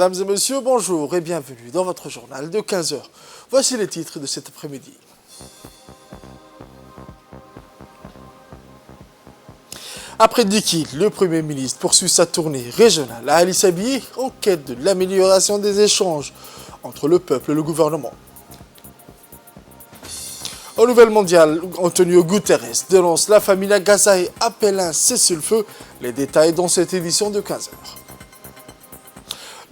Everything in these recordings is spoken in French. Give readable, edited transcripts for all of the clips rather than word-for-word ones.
Mesdames et messieurs, bonjour et bienvenue dans votre journal de 15 heures. Voici les titres de cet après-midi. Après Diki, le Premier ministre poursuit sa tournée régionale à Ali Sabihi en quête de l'amélioration des échanges entre le peuple et le gouvernement. Au Nouvel Mondial, Antonio Guterres dénonce la famine à Gaza et appelle un cessez-le-feu. Les détails dans cette édition de 15 heures.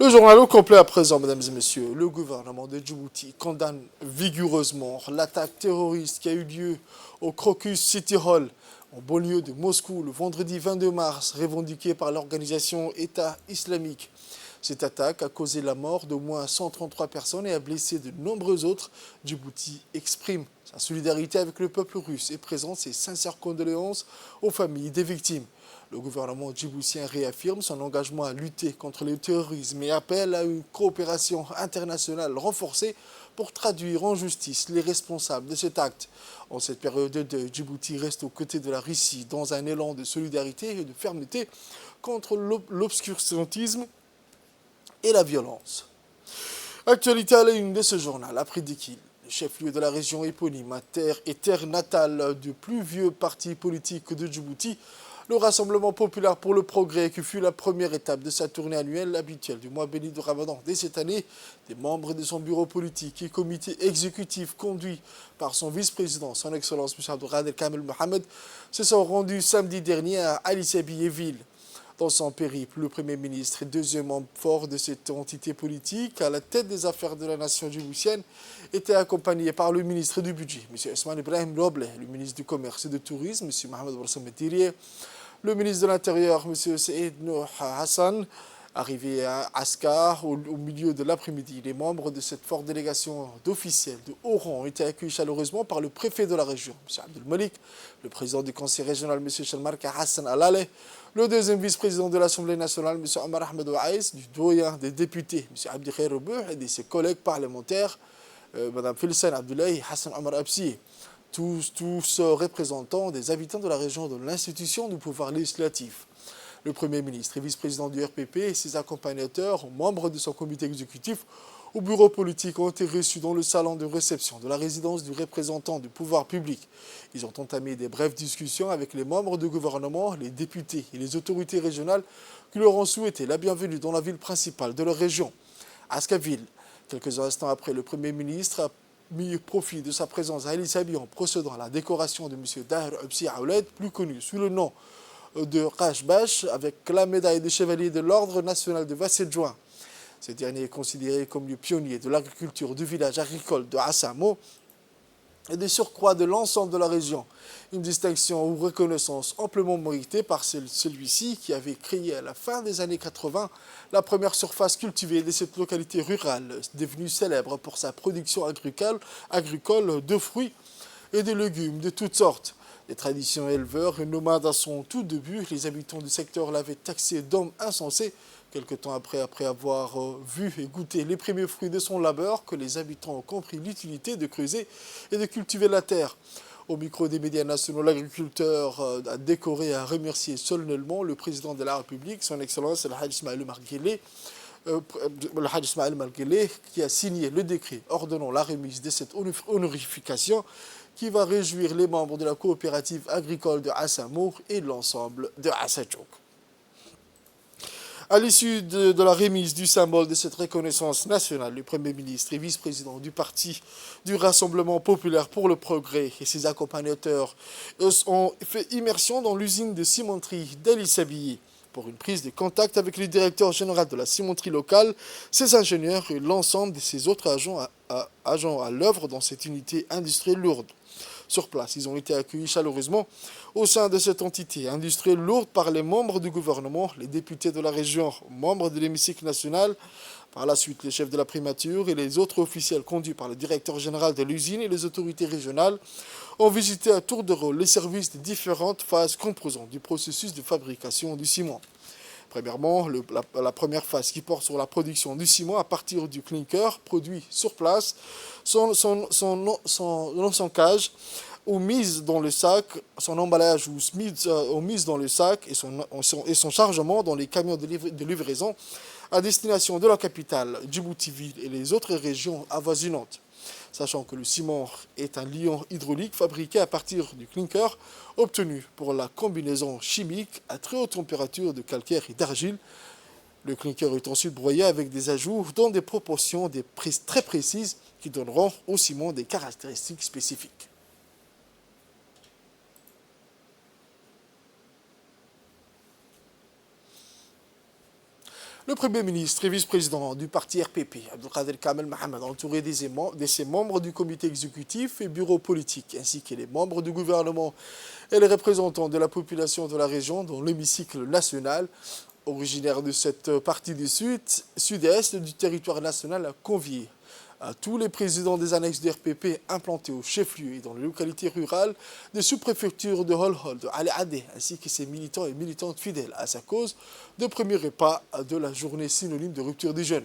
Le journal au complet à présent, mesdames et messieurs. Le gouvernement de Djibouti condamne vigoureusement l'attaque terroriste qui a eu lieu au Crocus City Hall, en banlieue de Moscou, le vendredi 22 mars, revendiquée par l'organisation État islamique. Cette attaque a causé la mort d'au moins 133 personnes et a blessé de nombreux autres. Djibouti exprime sa solidarité avec le peuple russe et présente ses sincères condoléances aux familles des victimes. Le gouvernement djiboutien réaffirme son engagement à lutter contre le terrorisme et appelle à une coopération internationale renforcée pour traduire en justice les responsables de cet acte. En cette période de deuil, Djibouti reste aux côtés de la Russie dans un élan de solidarité et de fermeté contre l'obscurantisme et la violence. Actualité à la une de ce journal, après Diki, le chef-lieu de la région éponyme et terre natale du plus vieux parti politique de Djibouti, le Rassemblement populaire pour le progrès, qui fut la première étape de sa tournée annuelle habituelle du mois béni de Ramadan. Dès cette année, des membres de son bureau politique et comité exécutif conduit par son vice-président, son Excellence M. Abdelkader Kamel Mohamed, se sont rendus samedi dernier à Ali Sabihi ville. Dans son périple, le Premier ministre et deuxième homme fort de cette entité politique, à la tête des affaires de la nation djiboutienne, était accompagné par le ministre du Budget, M. Ousmane Ibrahim Roble, le ministre du Commerce et du Tourisme, M. Mohamed Barsam Medirié, le ministre de l'Intérieur, M. Saïd Nour Hassan, arrivé à Askar au milieu de l'après-midi. Les membres de cette forte délégation d'officiels de haut rang ont été accueillis chaleureusement par le préfet de la région, M. Abdel Malik, le président du conseil régional, M. Shalmarka Hassan Alale, le deuxième vice-président de l'Assemblée nationale, M. Omar Ahmed Ouaïs, du doyen des députés, M. Abdi Khair Rebouh, et de ses collègues parlementaires, Mme Filsan Abdoulaye, Hassan Omar Absi. Tous représentants des habitants de la région de l'institution du pouvoir législatif. Le Premier ministre et vice-président du RPP et ses accompagnateurs, membres de son comité exécutif, au bureau politique, ont été reçus dans le salon de réception de la résidence du représentant du pouvoir public. Ils ont entamé des brèves discussions avec les membres du gouvernement, les députés et les autorités régionales qui leur ont souhaité la bienvenue dans la ville principale de leur région, Askaville. Quelques instants après, le Premier ministre a mis profit de sa présence à Ali Sabihi en procédant à la décoration de M. Daher Absi Aouled, plus connu sous le nom de Rajbash, avec la médaille de chevalier de l'Ordre national de Vassedjoin. Ce dernier est considéré comme le pionnier de l'agriculture du village agricole de Assamo et des surcroîts de l'ensemble de la région. Une distinction ou reconnaissance amplement méritée par celui-ci qui avait créé à la fin des années 80 la première surface cultivée de cette localité rurale, devenue célèbre pour sa production agricole de fruits et de légumes de toutes sortes. Les traditions éleveurs et nomades à son tout début, les habitants du secteur l'avaient taxé d'homme insensé. Quelque temps après avoir vu et goûté les premiers fruits de son labeur, que les habitants ont compris l'utilité de creuser et de cultiver la terre. Au micro des médias nationaux, l'agriculteur a décoré et a remercié solennellement le président de la République, son Excellence le Hadj Ismaël Marguelé, qui a signé le décret ordonnant la remise de cette honorification qui va réjouir les membres de la coopérative agricole de Assamour et l'ensemble de Assadjouk. À l'issue de la remise du symbole de cette reconnaissance nationale, le Premier ministre et vice-président du parti du Rassemblement populaire pour le progrès et ses accompagnateurs ont fait immersion dans l'usine de cimenterie d'Ali Sabihi pour une prise de contact avec le directeur général de la cimenterie locale, ses ingénieurs et l'ensemble de ses autres agents à l'œuvre dans cette unité industrielle lourde. Sur place, ils ont été accueillis chaleureusement au sein de cette entité industrielle lourde par les membres du gouvernement, les députés de la région, membres de l'hémicycle national, par la suite les chefs de la primature et les autres officiels conduits par le directeur général de l'usine et les autorités régionales ont visité à tour de rôle les services des différentes phases composantes du processus de fabrication du ciment. Premièrement, la première phase qui porte sur la production du ciment à partir du clinker produit sur place, son cage ou mise dans le sac, son emballage ou mise dans le sac et son chargement dans les camions de livraison à destination de la capitale, Djibouti-Ville et les autres régions avoisinantes. Sachant que le ciment est un liant hydraulique fabriqué à partir du clinker obtenu pour la combinaison chimique à très haute température de calcaire et d'argile. Le clinker est ensuite broyé avec des ajouts dans des proportions très précises qui donneront au ciment des caractéristiques spécifiques. Le Premier ministre et vice-président du parti RPP, Abdelkader Kamel Mohamed, entouré de ses membres du comité exécutif et bureau politique, ainsi que les membres du gouvernement et les représentants de la population de la région dans l'hémicycle national, originaire de cette partie du sud-est du territoire national, a convié à tous les présidents des annexes du RPP implantés au chef-lieu et dans les localités rurales des sous-préfectures de Holhol, de Ali Adé, ainsi que ses militants et militantes fidèles à sa cause, de premier repas de la journée synonyme de rupture des jeunes.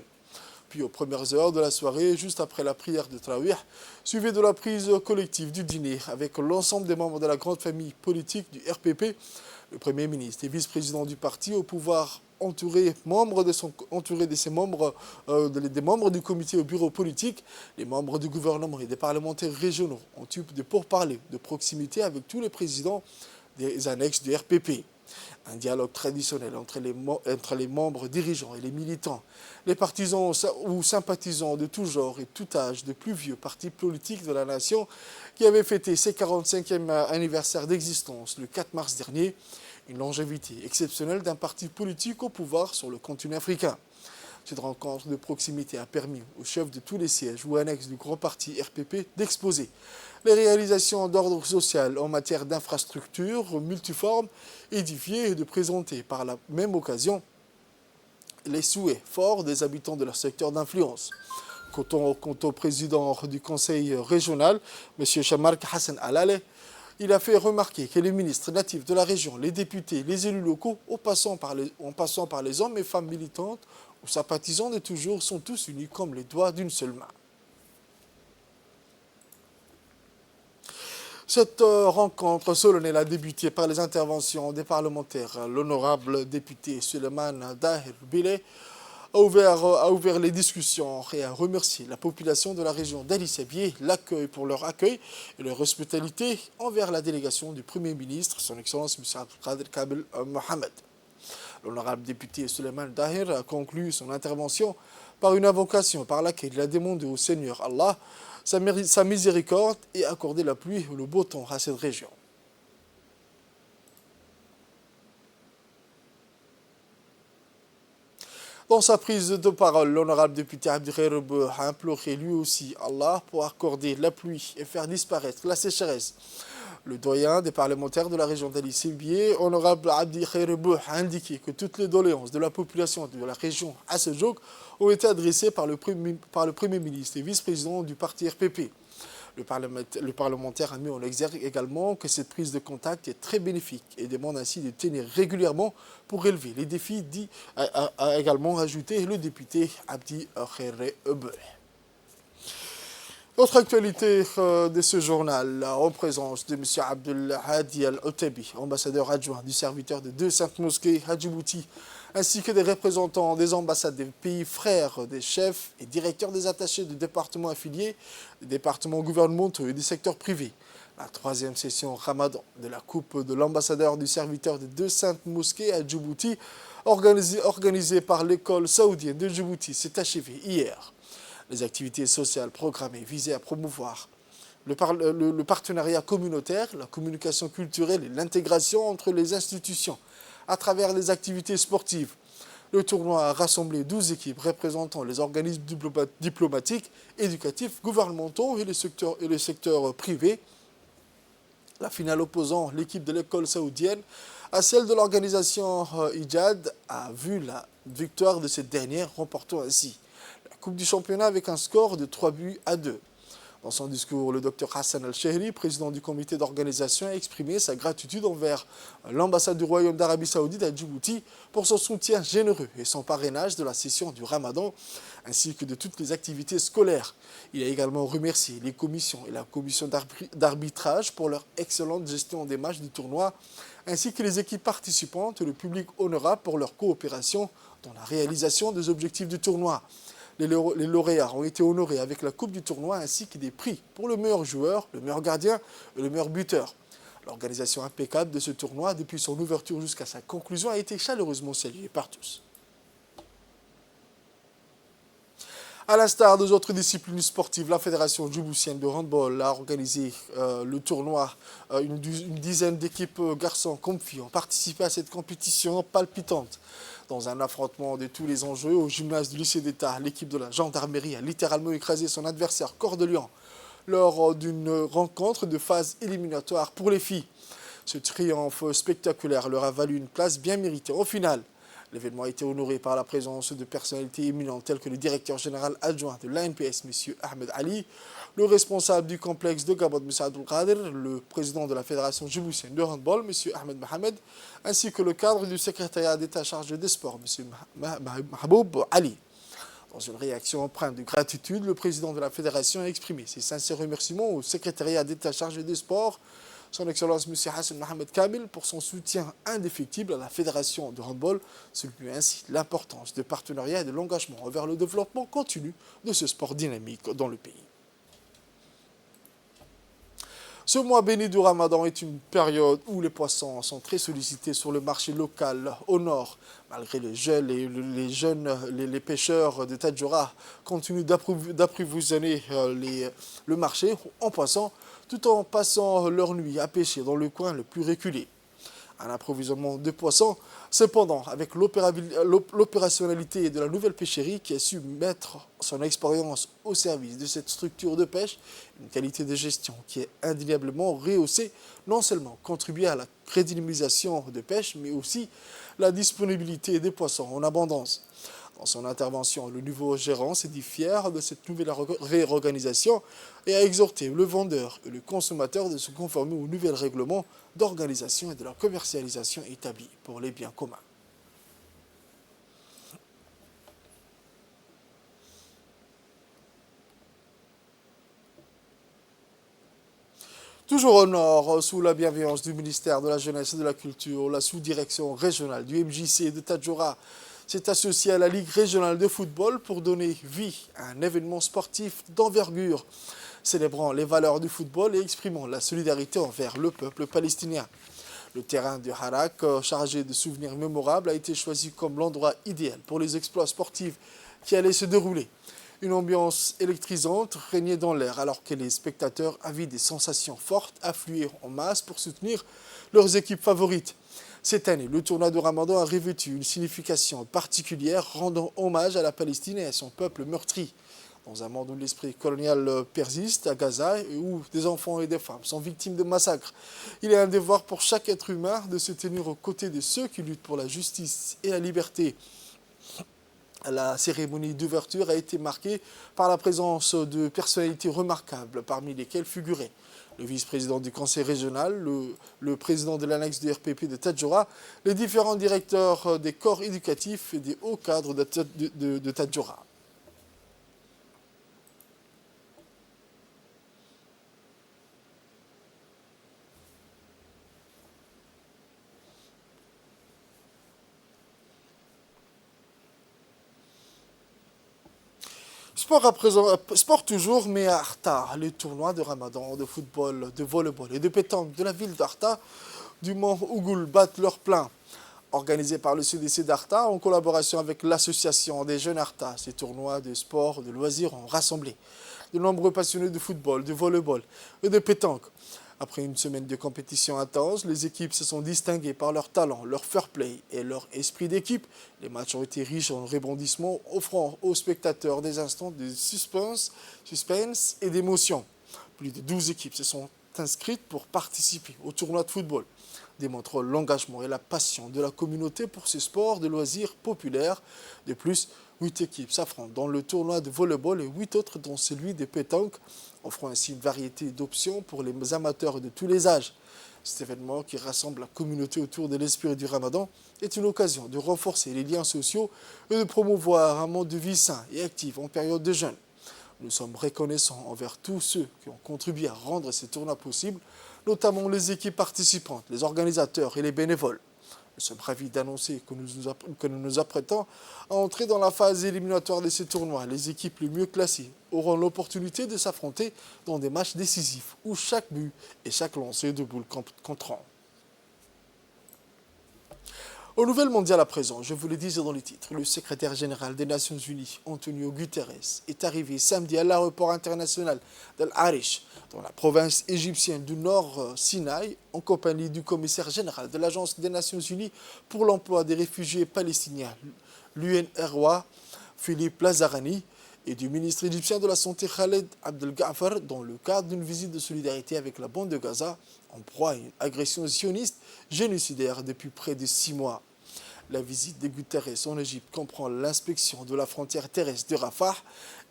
Puis aux premières heures de la soirée, juste après la prière de Trawih, suivie de la prise collective du dîner avec l'ensemble des membres de la grande famille politique du RPP, le Premier ministre et vice-président du parti au pouvoir entouré de ses membres, des membres du comité au bureau politique, les membres du gouvernement et des parlementaires régionaux ont eu des pourparlers de proximité avec tous les présidents des annexes du RPP. Un dialogue traditionnel entre les membres dirigeants et les militants, les partisans ou sympathisants de tout genre et tout âge de plus vieux partis politiques de la nation qui avaient fêté ses 45e anniversaire d'existence le 4 mars dernier, une longévité exceptionnelle d'un parti politique au pouvoir sur le continent africain. Cette rencontre de proximité a permis aux chefs de tous les sièges ou annexes du grand parti RPP d'exposer les réalisations d'ordre social en matière d'infrastructures multiformes édifiées et de présenter par la même occasion les souhaits forts des habitants de leur secteur d'influence. Quant au président du conseil régional, M. Chamark Hassan Alale, il a fait remarquer que les ministres natifs de la région, les députés, les élus locaux, en passant par les hommes et femmes militantes ou sympathisants de toujours, sont tous unis comme les doigts d'une seule main. Cette rencontre solennelle a débuté par les interventions des parlementaires. L'honorable député Suleiman Dahir Bile a ouvert les discussions et a remercié la population de la région d'Ali Sabié pour leur accueil et leur hospitalité envers la délégation du Premier ministre, son Excellence M. Abdelkader Kamel Mohamed. L'honorable député Suleiman Dahir a conclu son intervention par une invocation par laquelle il a demandé au Seigneur Allah sa miséricorde et accordé la pluie ou le beau temps à cette région. Dans sa prise de parole, l'honorable député Abdelkader a imploré lui aussi Allah pour accorder la pluie et faire disparaître la sécheresse. Le doyen des parlementaires de la région d'Ali Sabié, honorable Abdelkader a indiqué que toutes les doléances de la population de la région à ce jour ont été adressées par le Premier ministre et vice-président du parti RPP. Le parlementaire a mis en exergue également que cette prise de contact est très bénéfique et demande ainsi de tenir régulièrement pour relever les défis a également ajouté le député Abdi Khairé Ebe. Autre actualité de ce journal, en présence de M. Abdel Hadi Al-Otabi, ambassadeur adjoint du serviteur de deux saintes mosquées à Djibouti, ainsi que des représentants des ambassades des pays frères, des chefs et directeurs des attachés de départements affiliés, des départements gouvernementaux et du secteur privé. La troisième session Ramadan de la coupe de l'ambassadeur du serviteur de deux saintes mosquées à Djibouti, organisée par l'école saoudienne de Djibouti, s'est achevée hier. Les activités sociales programmées visaient à promouvoir le partenariat communautaire, la communication culturelle et l'intégration entre les institutions à travers les activités sportives. Le tournoi a rassemblé 12 équipes représentant les organismes diplomatiques, éducatifs, gouvernementaux et le secteur privé. La finale opposant l'équipe de l'école saoudienne à celle de l'organisation Ijad a vu la victoire de cette dernière, remportant ainsi la Coupe du championnat avec un score de 3-2. Dans son discours, le Dr Hassan Al-Shehri, président du comité d'organisation, a exprimé sa gratitude envers l'ambassade du Royaume d'Arabie Saoudite à Djibouti pour son soutien généreux et son parrainage de la session du Ramadan, ainsi que de toutes les activités scolaires. Il a également remercié les commissions et la commission d'arbitrage pour leur excellente gestion des matchs du tournoi, ainsi que les équipes participantes et le public honorable pour leur coopération dans la réalisation des objectifs du tournoi. Les lauréats ont été honorés avec la coupe du tournoi ainsi que des prix pour le meilleur joueur, le meilleur gardien et le meilleur buteur. L'organisation impeccable de ce tournoi depuis son ouverture jusqu'à sa conclusion a été chaleureusement saluée par tous. À l'instar des autres disciplines sportives, la Fédération djiboutienne de handball a organisé le tournoi. Une dizaine d'équipes garçons comme filles ont participé à cette compétition palpitante. Dans un affrontement de tous les enjeux au gymnase du lycée d'État, l'équipe de la gendarmerie a littéralement écrasé son adversaire Cœur de Lion lors d'une rencontre de phase éliminatoire pour les filles. Ce triomphe spectaculaire leur a valu une place bien méritée au final. L'événement a été honoré par la présence de personnalités éminentes telles que le directeur général adjoint de l'ANPS, M. Ahmed Ali, le responsable du complexe de Gabon, M. Abdul Qadir, le président de la Fédération djiboutienne de handball, M. Ahmed Mohamed, ainsi que le cadre du secrétariat d'État chargé des sports, M. Mahboub Ali. Dans une réaction empreinte de gratitude, le président de la Fédération a exprimé ses sincères remerciements au secrétariat d'État chargé des sports, son Excellence M. Hassan Mohamed Kamil, pour son soutien indéfectible à la Fédération de handball, soulignant ainsi l'importance de partenariat et de l'engagement vers le développement continu de ce sport dynamique dans le pays. Ce mois béni du Ramadan est une période où les poissons sont très sollicités sur le marché local au nord. Malgré le gel, les pêcheurs de Tadjoura continuent d'approvisionner le marché en poissons tout en passant leur nuit à pêcher dans le coin le plus reculé. Un approvisionnement de poissons, cependant, avec l'opérationnalité de la nouvelle pêcherie qui a su mettre son expérience au service de cette structure de pêche, une qualité de gestion qui est indéniablement rehaussée, non seulement contribuer à la crédibilisation de pêche, mais aussi la disponibilité des poissons en abondance. Dans son intervention, le nouveau gérant s'est dit fier de cette nouvelle réorganisation et a exhorté le vendeur et le consommateur de se conformer aux nouveaux règlements d'organisation et de la commercialisation établis pour les biens communs. Toujours au nord, sous la bienveillance du ministère de la Jeunesse et de la Culture, la sous-direction régionale du MJC de Tadjoura s'est associée à la Ligue régionale de football pour donner vie à un événement sportif d'envergure, célébrant les valeurs du football et exprimant la solidarité envers le peuple palestinien. Le terrain de Harak, chargé de souvenirs mémorables, a été choisi comme l'endroit idéal pour les exploits sportifs qui allaient se dérouler. Une ambiance électrisante régnait dans l'air alors que les spectateurs, avides des sensations fortes, affluaient en masse pour soutenir leurs équipes favorites. Cette année, le tournoi de Ramadan a revêtu une signification particulière, rendant hommage à la Palestine et à son peuple meurtri. Dans un monde où l'esprit colonial persiste à Gaza et où des enfants et des femmes sont victimes de massacres, il est un devoir pour chaque être humain de se tenir aux côtés de ceux qui luttent pour la justice et la liberté. La cérémonie d'ouverture a été marquée par la présence de personnalités remarquables, parmi lesquelles figuraient le vice-président du conseil régional, le président de l'annexe du RPP de Tadjoura, les différents directeurs des corps éducatifs et des hauts cadres de Tadjoura. Sport à présent, sport toujours, mais à Arta, les tournois de Ramadan, de football, de volleyball et de pétanque de la ville d'Arta, du Mont Ougoul battent leur plein. Organisé par le CDC d'Arta en collaboration avec l'association des jeunes Arta, ces tournois de sport, de loisirs ont rassemblé de nombreux passionnés de football, de volleyball et de pétanque. Après une semaine de compétition intense, les équipes se sont distinguées par leur talent, leur fair play et leur esprit d'équipe. Les matchs ont été riches en rebondissements, offrant aux spectateurs des instants de suspense et d'émotion. Plus de 12 équipes se sont inscrites pour participer au tournoi de football, démontrant l'engagement et la passion de la communauté pour ce sport de loisirs populaire. De plus, 8 équipes s'affrontent dans le tournoi de volleyball et 8 autres dans celui de pétanque, offrant ainsi une variété d'options pour les amateurs de tous les âges. Cet événement qui rassemble la communauté autour de l'esprit du Ramadan est une occasion de renforcer les liens sociaux et de promouvoir un mode de vie sain et actif en période de jeûne. Nous sommes reconnaissants envers tous ceux qui ont contribué à rendre ces tournois possibles, notamment les équipes participantes, les organisateurs et les bénévoles. Nous sommes ravis d'annoncer que nous nous apprêtons à entrer dans la phase éliminatoire de ce tournoi. Les équipes les mieux classées auront l'opportunité de s'affronter dans des matchs décisifs où chaque but et chaque lancer de boule compteront. Au nouvel mondial à présent, je vous le disais dans le titre, le secrétaire général des Nations Unies, Antonio Guterres, est arrivé samedi à l'aéroport international d'Al Arish, dans la province égyptienne du Nord Sinaï, en compagnie du commissaire général de l'Agence des Nations Unies pour l'emploi des réfugiés palestiniens, l'UNRWA, Philippe Lazarani, et du ministre égyptien de la Santé Khaled Abdel-Ghaffar dans le cadre d'une visite de solidarité avec la bande de Gaza en proie à une agression sioniste génocidaire depuis près de 6 mois. La visite de Guterres en Égypte comprend l'inspection de la frontière terrestre de Rafah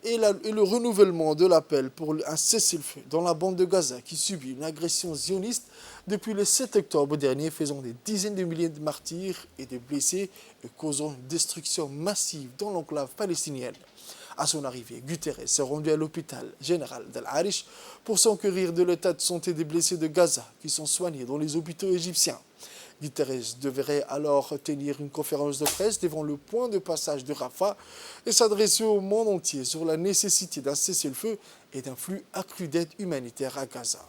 et le renouvellement de l'appel pour un cessez-le-feu dans la bande de Gaza qui subit une agression sioniste depuis le 7 octobre dernier, faisant des dizaines de milliers de martyrs et de blessés et causant une destruction massive dans l'enclave palestinienne. À son arrivée, Guterres s'est rendu à l'hôpital général d'Al Arish pour s'enquérir de l'état de santé des blessés de Gaza qui sont soignés dans les hôpitaux égyptiens. Guterres devrait alors tenir une conférence de presse devant le point de passage de Rafah et s'adresser au monde entier sur la nécessité d'un cessez-le-feu et d'un flux accru d'aide humanitaire à Gaza.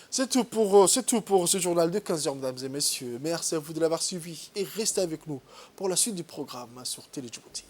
C'est tout pour ce journal de 15 heures, mesdames et messieurs. Merci à vous de l'avoir suivi et restez avec nous pour la suite du programme sur Télé Djibouti.